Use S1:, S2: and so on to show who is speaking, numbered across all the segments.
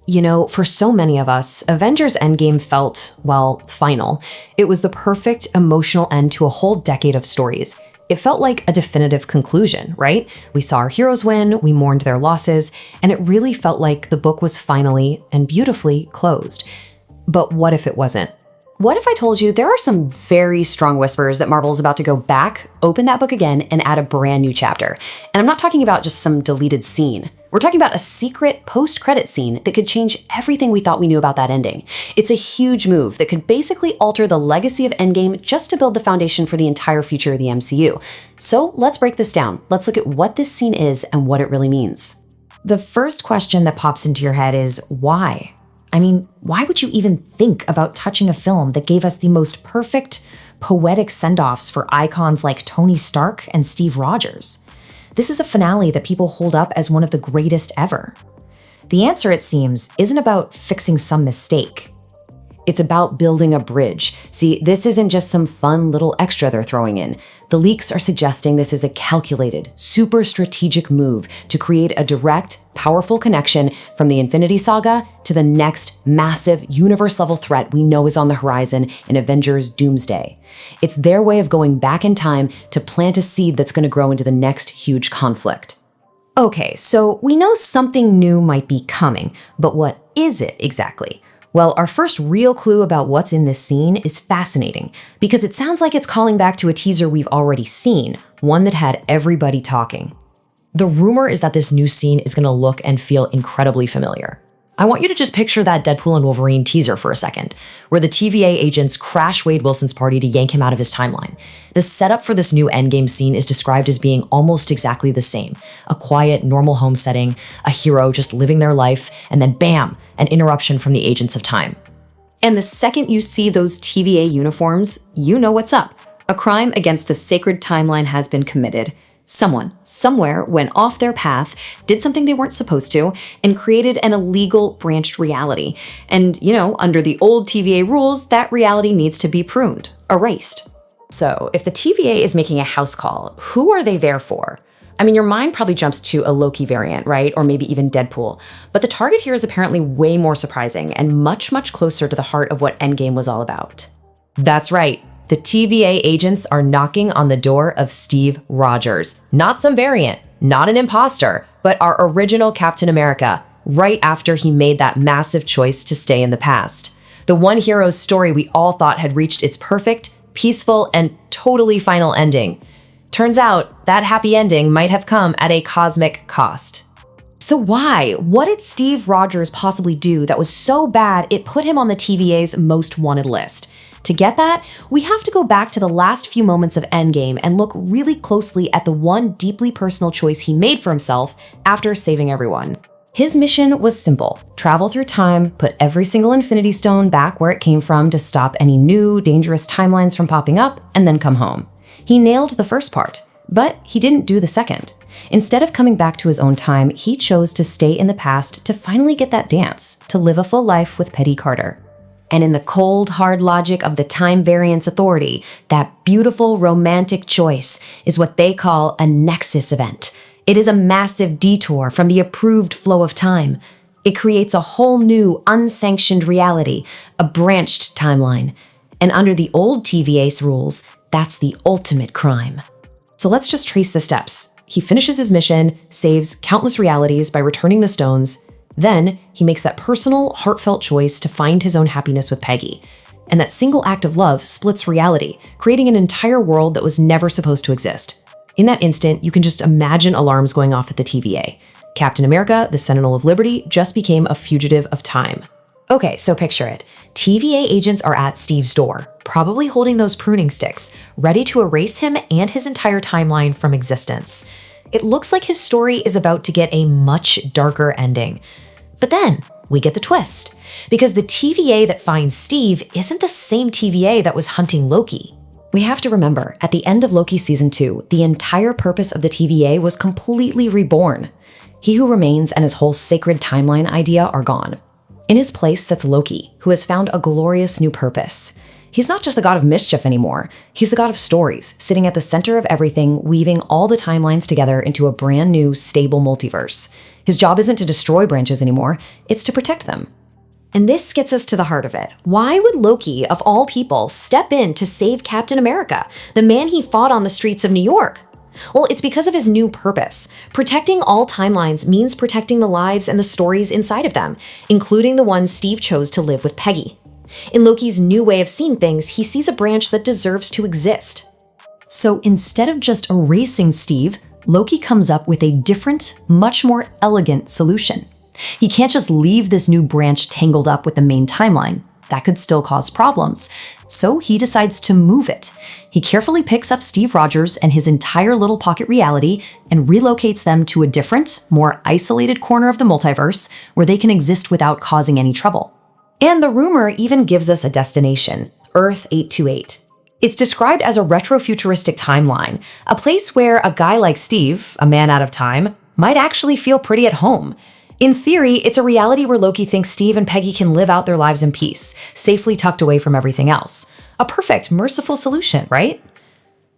S1: You know, for so many of us, Avengers Endgame felt, well, final. It was the perfect emotional end to a whole decade of stories. It felt like a definitive conclusion, right? We saw our heroes win, we mourned their losses, and it really felt like the book was finally and beautifully closed. But what if it wasn't? What if I told you there are some very strong whispers that Marvel's about to go back, open that book again, and add a brand new chapter? And I'm not talking about just some deleted scene. We're talking about a secret post-credit scene that could change everything we thought we knew about that ending. It's a huge move that could basically alter the legacy of Endgame just to build the foundation for the entire future of the MCU. So let's break this down. Let's look at what this scene is and what it really means. The first question that pops into your head is why? I mean, why would you even think about touching a film that gave us the most perfect, poetic send-offs for icons like Tony Stark and Steve Rogers? This is a finale that people hold up as one of the greatest ever. The answer, it seems, isn't about fixing some mistake. It's about building a bridge. See, this isn't just some fun little extra they're throwing in. The leaks are suggesting this is a calculated, super strategic move to create a direct, powerful connection from the Infinity Saga to the next massive universe-level threat we know is on the horizon in Avengers Doomsday. It's their way of going back in time to plant a seed that's going to grow into the next huge conflict. Okay, so we know something new might be coming, but what is it exactly? Well, our first real clue about what's in this scene is fascinating because it sounds like it's calling back to a teaser we've already seen, one that had everybody talking. The rumor is that this new scene is going to look and feel incredibly familiar. I want you to just picture that Deadpool and Wolverine teaser for a second, where the TVA agents crash Wade Wilson's party to yank him out of his timeline. The setup for this new Endgame scene is described as being almost exactly the same. A quiet, normal home setting, a hero just living their life, and then bam, an interruption from the agents of time. And the second you see those TVA uniforms, you know what's up. A crime against the sacred timeline has been committed. Someone, somewhere, went off their path, did something they weren't supposed to, and created an illegal branched reality. And, you know, under the old TVA rules, that reality needs to be pruned, erased. So, if the TVA is making a house call, who are they there for? I mean, your mind probably jumps to a Loki variant, right? Or maybe even Deadpool. But the target here is apparently way more surprising and much, much closer to the heart of what Endgame was all about. That's right. The TVA agents are knocking on the door of Steve Rogers. Not some variant, not an imposter, but our original Captain America, right after he made that massive choice to stay in the past. The one hero's story we all thought had reached its perfect, peaceful, and totally final ending. Turns out that happy ending might have come at a cosmic cost. So why? What did Steve Rogers possibly do that was so bad it put him on the TVA's most wanted list? To get that, we have to go back to the last few moments of Endgame and look really closely at the one deeply personal choice he made for himself after saving everyone. His mission was simple: travel through time, put every single Infinity Stone back where it came from to stop any new, dangerous timelines from popping up, and then come home. He nailed the first part, but he didn't do the second. Instead of coming back to his own time, he chose to stay in the past to finally get that dance, to live a full life with Peggy Carter. And in the cold, hard logic of the Time Variance Authority, that beautiful, romantic choice is what they call a nexus event. It is a massive detour from the approved flow of time. It creates a whole new, unsanctioned reality, a branched timeline. And under the old TVA's rules, that's the ultimate crime. So let's just trace the steps. He finishes his mission, saves countless realities by returning the stones. Then, he makes that personal, heartfelt choice to find his own happiness with Peggy. And that single act of love splits reality, creating an entire world that was never supposed to exist. In that instant, you can just imagine alarms going off at the TVA. Captain America, the Sentinel of Liberty, just became a fugitive of time. Okay, so picture it. TVA agents are at Steve's door, probably holding those pruning sticks, ready to erase him and his entire timeline from existence. It looks like his story is about to get a much darker ending. But then, we get the twist, because the TVA that finds Steve isn't the same TVA that was hunting Loki. We have to remember, at the end of Loki Season 2, the entire purpose of the TVA was completely reborn. He Who Remains and his whole sacred timeline idea are gone. In his place sits Loki, who has found a glorious new purpose. He's not just the god of mischief anymore, he's the god of stories, sitting at the center of everything, weaving all the timelines together into a brand new, stable multiverse. His job isn't to destroy branches anymore, it's to protect them. And this gets us to the heart of it. Why would Loki, of all people, step in to save Captain America, the man he fought on the streets of New York? Well, it's because of his new purpose. Protecting all timelines means protecting the lives and the stories inside of them, including the ones Steve chose to live with Peggy. In Loki's new way of seeing things, he sees a branch that deserves to exist. So instead of just erasing Steve, Loki comes up with a different, much more elegant solution. He can't just leave this new branch tangled up with the main timeline. That could still cause problems. So he decides to move it. He carefully picks up Steve Rogers and his entire little pocket reality and relocates them to a different, more isolated corner of the multiverse where they can exist without causing any trouble. And the rumor even gives us a destination, Earth 828. It's described as a retrofuturistic timeline, a place where a guy like Steve, a man out of time, might actually feel pretty at home. In theory, it's a reality where Loki thinks Steve and Peggy can live out their lives in peace, safely tucked away from everything else. A perfect, merciful solution, right?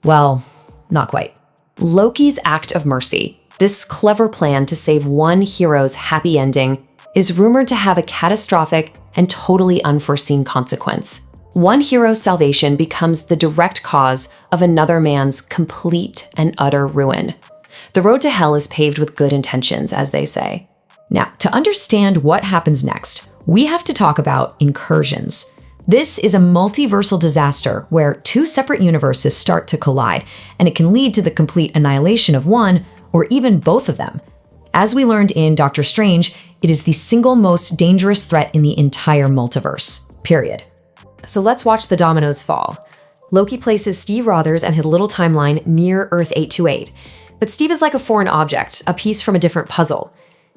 S1: Well, not quite. Loki's act of mercy, this clever plan to save one hero's happy ending, is rumored to have a catastrophic and totally unforeseen consequence. One hero's salvation becomes the direct cause of another man's complete and utter ruin. The road to hell is paved with good intentions, as they say. Now, to understand what happens next, we have to talk about incursions. This is a multiversal disaster where two separate universes start to collide, and it can lead to the complete annihilation of one or even both of them. As we learned in Doctor Strange, it is the single most dangerous threat in the entire multiverse, period. So let's watch the dominoes fall. Loki places Steve Rogers and his little timeline near Earth 828, but Steve is like a foreign object, a piece from a different puzzle.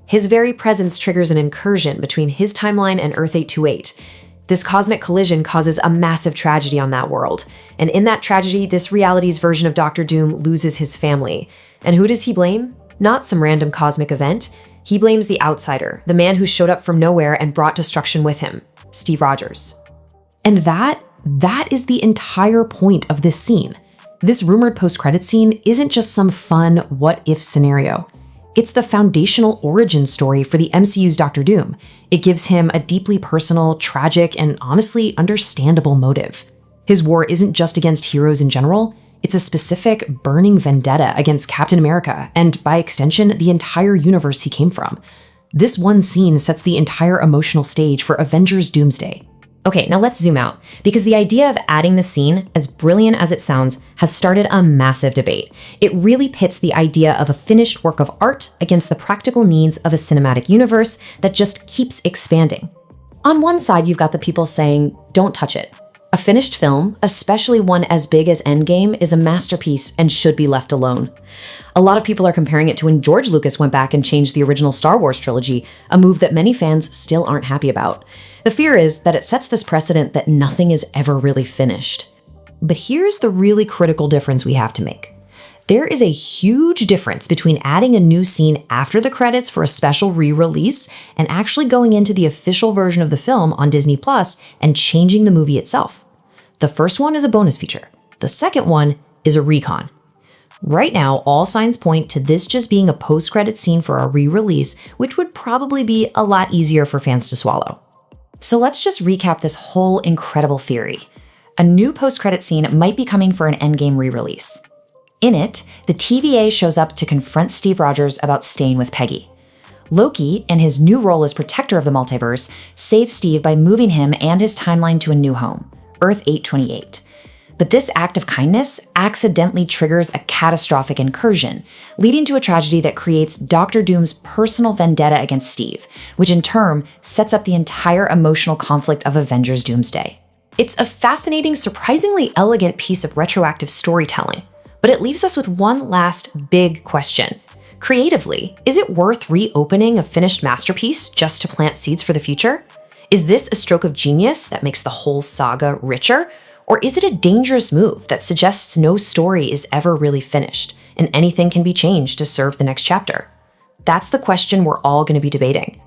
S1: His very presence triggers an incursion between his timeline and Earth 828. This cosmic collision causes a massive tragedy on that world, and in that tragedy, this reality's version of Doctor Doom loses his family. And who does he blame? Not some random cosmic event. He blames the outsider, the man who showed up from nowhere and brought destruction with him, Steve Rogers. And that is the entire point of this scene. This rumored post-credit scene isn't just some fun what-if scenario. It's the foundational origin story for the MCU's Doctor Doom. It gives him a deeply personal, tragic, and honestly understandable motive. His war isn't just against heroes in general, it's a specific burning vendetta against Captain America, and by extension, the entire universe he came from. This one scene sets the entire emotional stage for Avengers Doomsday. Okay, now let's zoom out, because the idea of adding the scene, as brilliant as it sounds, has started a massive debate. It really pits the idea of a finished work of art against the practical needs of a cinematic universe that just keeps expanding. On one side, you've got the people saying, don't touch it. A finished film, especially one as big as Endgame, is a masterpiece and should be left alone. A lot of people are comparing it to when George Lucas went back and changed the original Star Wars trilogy, a move that many fans still aren't happy about. The fear is that it sets this precedent that nothing is ever really finished. But here's the really critical difference we have to make. There is a huge difference between adding a new scene after the credits for a special re-release and actually going into the official version of the film on Disney Plus and changing the movie itself. The first one is a bonus feature. The second one is a recon. Right now, all signs point to this just being a post-credit scene for a re-release, which would probably be a lot easier for fans to swallow. So let's just recap this whole incredible theory. A new post-credit scene might be coming for an Endgame re-release. In it, the TVA shows up to confront Steve Rogers about staying with Peggy. Loki, in his new role as protector of the multiverse, saves Steve by moving him and his timeline to a new home, Earth 828. But this act of kindness accidentally triggers a catastrophic incursion, leading to a tragedy that creates Doctor Doom's personal vendetta against Steve, which in turn sets up the entire emotional conflict of Avengers Doomsday. It's a fascinating, surprisingly elegant piece of retroactive storytelling, but it leaves us with one last big question. Creatively, is it worth reopening a finished masterpiece just to plant seeds for the future? Is this a stroke of genius that makes the whole saga richer? Or is it a dangerous move that suggests no story is ever really finished and anything can be changed to serve the next chapter? That's the question we're all going to be debating.